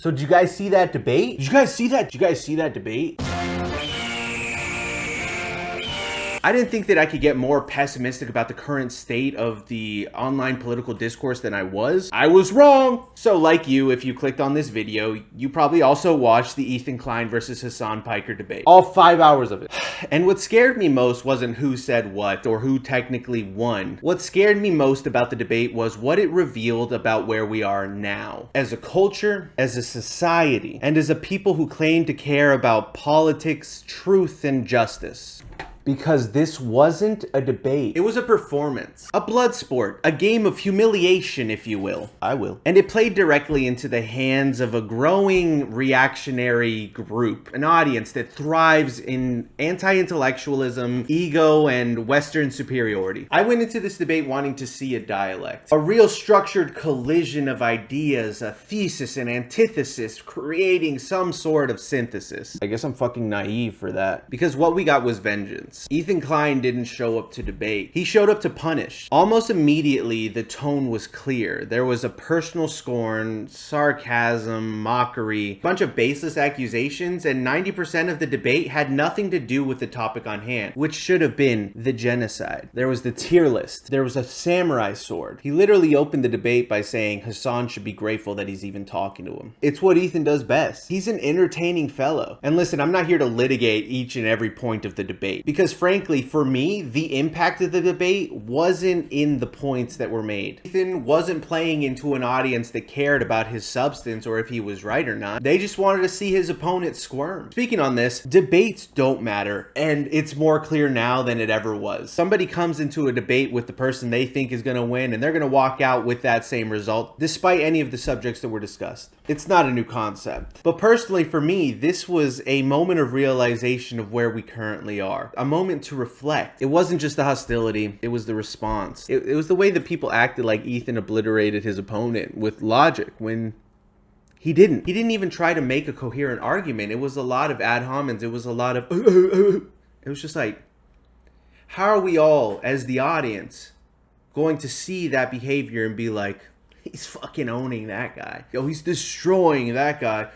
So did you guys see that debate? Did you guys see that? Did you guys see that debate? I didn't think that I could get more pessimistic about the current state of the online political discourse than I was. I was wrong. So like you, if you clicked on this video, you probably also watched the Klein versus Hasan Piker debate. All 5 hours of it. And what scared me most wasn't who said what or who technically won. What scared me most about the debate was what it revealed about where we are now. As a culture, as a society, and as a people who claim to care about politics, truth, and justice. Because this wasn't a debate. It was a performance, a blood sport, a game of humiliation, if you will. I will. And it played directly into the hands of a growing reactionary group, an audience that thrives in anti-intellectualism, ego, and Western superiority. I went into this debate wanting to see a dialect, a real structured collision of ideas, a thesis and antithesis, creating some sort of synthesis. I guess I'm fucking naive for that. Because what we got was vengeance. Klein didn't show up to debate. He showed up to punish. Almost immediately, the tone was clear. There was a personal scorn, sarcasm, mockery, a bunch of baseless accusations, and 90% of the debate had nothing to do with the topic on hand, which should have been the genocide. There was the tier list. There was a samurai sword. He literally opened the debate by saying Hasan should be grateful that he's even talking to him. It's what Ethan does best. He's an entertaining fellow. And listen, I'm not here to litigate each and every point of the debate, because frankly, for me, the impact of the debate wasn't in the points that were made. Ethan wasn't playing into an audience that cared about his substance or if he was right or not. They just wanted to see his opponent squirm. Speaking on this, debates don't matter, and it's more clear now than it ever was. Somebody comes into a debate with the person they think is going to win, and they're going to walk out with that same result, despite any of the subjects that were discussed. It's not a new concept. But personally, for me, this was a moment of realization of where we currently are. A moment to reflect. It wasn't just the hostility, it was the response. It was the way that people acted like Ethan obliterated his opponent with logic when he didn't. He didn't even try to make a coherent argument. It was a lot of ad hominems. It was a lot of it was just like, how are we all, as the audience, going to see that behavior and be like, he's fucking owning that guy. Yo, he's destroying that guy.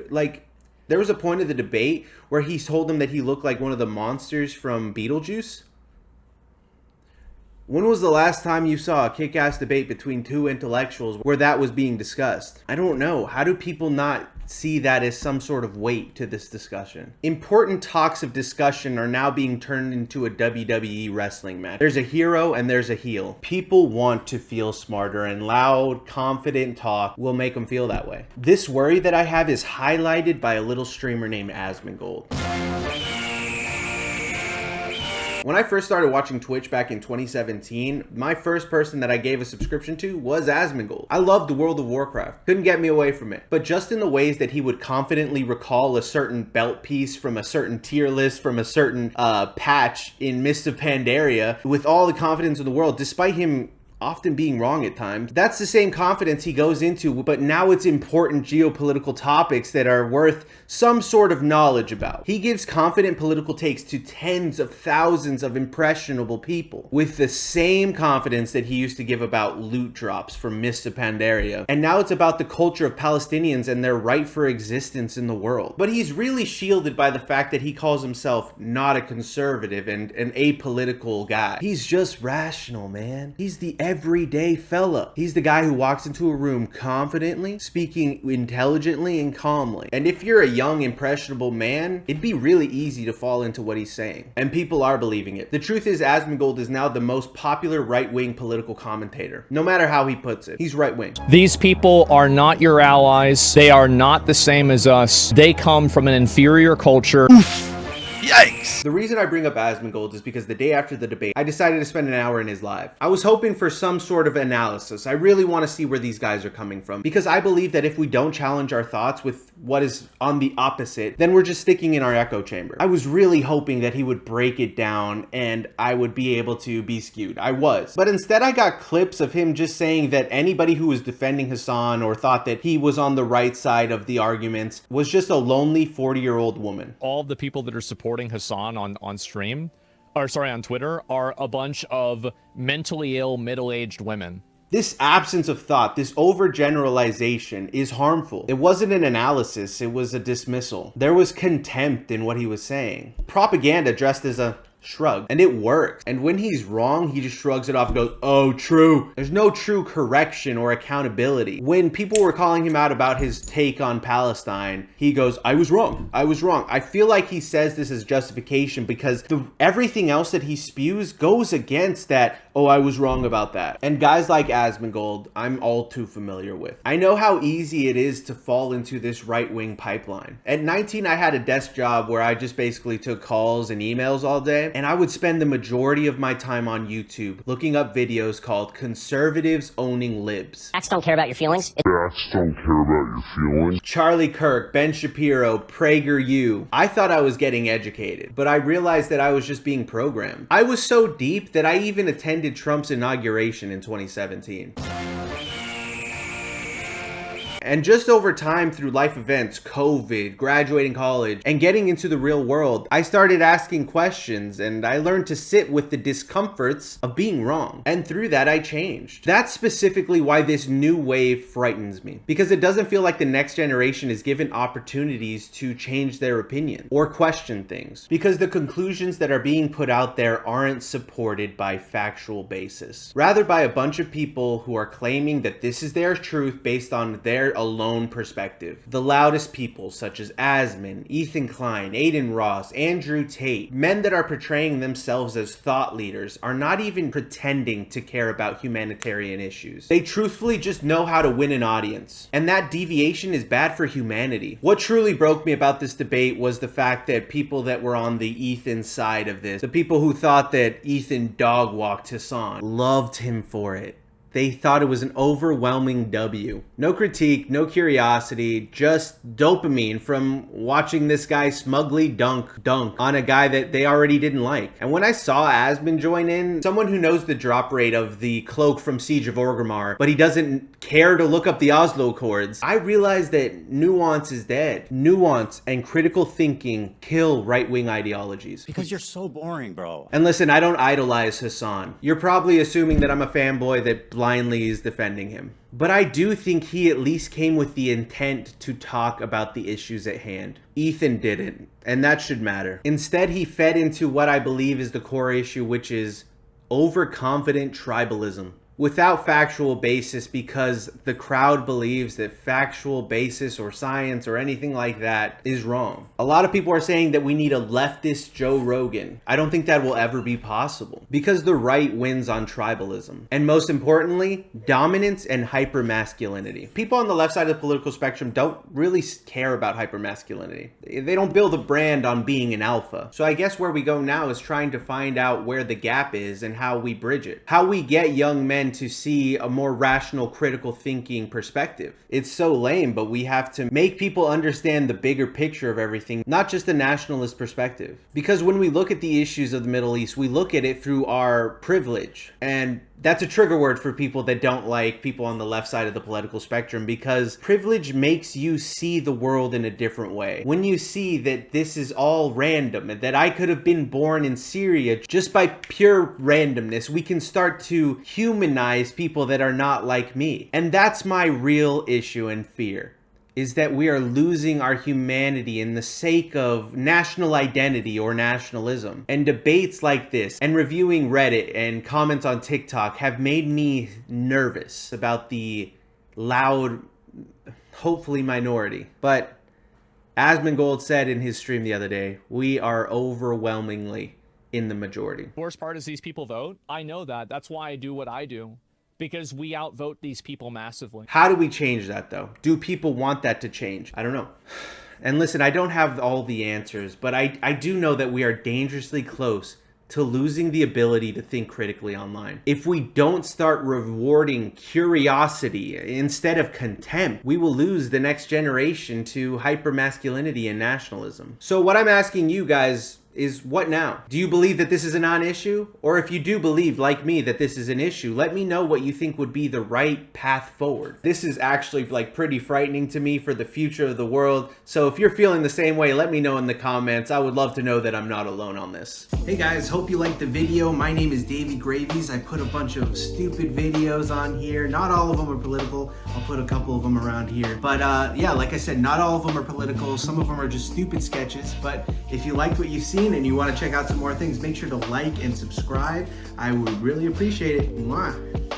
Like, there was a point of the debate where he told him that he looked like one of the monsters from Beetlejuice. When was the last time you saw a kick-ass debate between two intellectuals where that was being discussed? I don't know. How do people not see that as some sort of weight to this discussion? Important talks of discussion are now being turned into a WWE wrestling match. There's a hero and there's a heel. People want to feel smarter, and loud, confident talk will make them feel that way. This worry that I have is highlighted by a little streamer named Asmongold. When I first started watching Twitch back in 2017, my first person that I gave a subscription to was Asmongold. I loved the World of Warcraft. Couldn't get me away from it. But just in the ways that he would confidently recall a certain belt piece from a certain tier list, from a certain patch in Mist of Pandaria, with all the confidence in the world, despite him often being wrong at times. That's the same confidence he goes into, but now it's important geopolitical topics that are worth some sort of knowledge about. He gives confident political takes to tens of thousands of impressionable people with the same confidence that he used to give about loot drops from Mist of Pandaria. And now it's about the culture of Palestinians and their right for existence in the world. But he's really shielded by the fact that he calls himself not a conservative and an apolitical guy. He's just rational, man. He's the everyday fella. He's the guy who walks into a room confidently, speaking intelligently and calmly. And if you're a young, impressionable man, it'd be really easy to fall into what he's saying. And people are believing it. The truth is, Asmongold is now the most popular right-wing political commentator. No matter how he puts it, he's right-wing. These people are not your allies. They are not the same as us. They come from an inferior culture. Yikes! The reason I bring up Asmongold is because the day after the debate, I decided to spend an hour in his live. I was hoping for some sort of analysis. I really want to see where these guys are coming from, because I believe that if we don't challenge our thoughts with what is on the opposite, then we're just sticking in our echo chamber. I was really hoping that he would break it down and I would be able to be skewed. I was. But instead I got clips of him just saying that anybody who was defending Hasan or thought that he was on the right side of the arguments was just a lonely 40-year-old woman. All the people that are supporting Hasan on stream, or sorry, on Twitter, are a bunch of mentally ill middle-aged women. This absence of thought, this overgeneralization is harmful. It wasn't an analysis, it was a dismissal. There was contempt in what he was saying. Propaganda dressed as a shrug, and it works. And when he's wrong, he just shrugs it off and goes, oh, true. There's no true correction or accountability. When people were calling him out about his take on Palestine, he goes, I was wrong. I was wrong. I feel like he says this as justification because everything else that he spews goes against that, oh, I was wrong about that. And guys like Asmongold, I'm all too familiar with. I know how easy it is to fall into this right-wing pipeline. At 19, I had a desk job where I just basically took calls and emails all day. And I would spend the majority of my time on YouTube looking up videos called Conservatives Owning Libs. Facts don't care about your feelings. Facts don't care about your feelings. Charlie Kirk, Ben Shapiro, PragerU. I thought I was getting educated, but I realized that I was just being programmed. I was so deep that I even attended Trump's inauguration in 2017. And just over time through life events, COVID, graduating college, and getting into the real world, I started asking questions and I learned to sit with the discomforts of being wrong. And through that, I changed. That's specifically why this new wave frightens me, because it doesn't feel like the next generation is given opportunities to change their opinion or question things, because the conclusions that are being put out there aren't supported by factual basis, rather by a bunch of people who are claiming that this is their truth based on their alone perspective. The loudest people such as Asmon, Ethan Klein, Aiden Ross, Andrew Tate, men that are portraying themselves as thought leaders, are not even pretending to care about humanitarian issues. They truthfully just know how to win an audience. And that deviation is bad for humanity. What truly broke me about this debate was the fact that people that were on the Ethan side of this, the people who thought that Ethan dog walked Hasan, loved him for it. They thought it was an overwhelming W. No critique, no curiosity, just dopamine from watching this guy smugly dunk on a guy that they already didn't like. And when I saw Asmon join in, someone who knows the drop rate of the cloak from Siege of Orgrimmar, but he doesn't care to look up the Oslo Accords, I realized that nuance is dead. Nuance and critical thinking kill right-wing ideologies. Because you're so boring, bro. And listen, I don't idolize Hasan. You're probably assuming that I'm a fanboy that blindly is defending him. But I do think he at least came with the intent to talk about the issues at hand. Ethan didn't, and that should matter. Instead, he fed into what I believe is the core issue, which is overconfident tribalism. Without factual basis, because the crowd believes that factual basis or science or anything like that is wrong. A lot of people are saying that we need a leftist Joe Rogan. I don't think that will ever be possible, because the right wins on tribalism. And most importantly, dominance and hypermasculinity. People on the left side of the political spectrum don't really care about hypermasculinity. They don't build a brand on being an alpha. So I guess where we go now is trying to find out where the gap is and how we bridge it. How we get young men to see a more rational, critical thinking perspective. It's so lame, but we have to make people understand the bigger picture of everything, not just the nationalist perspective. Because when we look at the issues of the Middle East, we look at it through our privilege. And that's a trigger word for people that don't like people on the left side of the political spectrum, because privilege makes you see the world in a different way. When you see that this is all random, and that I could have been born in Syria just by pure randomness, we can start to humanize people that are not like me. And that's my real issue and fear, is that we are losing our humanity in the sake of national identity or nationalism. And debates like this and reviewing Reddit and comments on TikTok have made me nervous about the loud, hopefully minority. But Asmongold said in his stream the other day, we are overwhelmingly in the majority. The worst part is these people vote. I know that. That's why I do what I do. Because we outvote these people massively. How do we change that, though? Do people want that to change? I don't know. And listen, I don't have all the answers, but I do know that we are dangerously close to losing the ability to think critically online. If we don't start rewarding curiosity instead of contempt, we will lose the next generation to hypermasculinity and nationalism. So what I'm asking you guys is what now? Do you believe that this is a non-issue? Or if you do believe, like me, that this is an issue, let me know what you think would be the right path forward. This is actually like pretty frightening to me for the future of the world. So if you're feeling the same way, let me know in the comments. I would love to know that I'm not alone on this. Hey guys, hope you liked the video. My name is Davey Gravies. I put a bunch of stupid videos on here. Not all of them are political. I'll put a couple of them around here. But yeah, like I said, not all of them are political. Some of them are just stupid sketches. But if you liked what you've seen and you want to check out some more things, make sure to like and subscribe. I would really appreciate it. Mwah.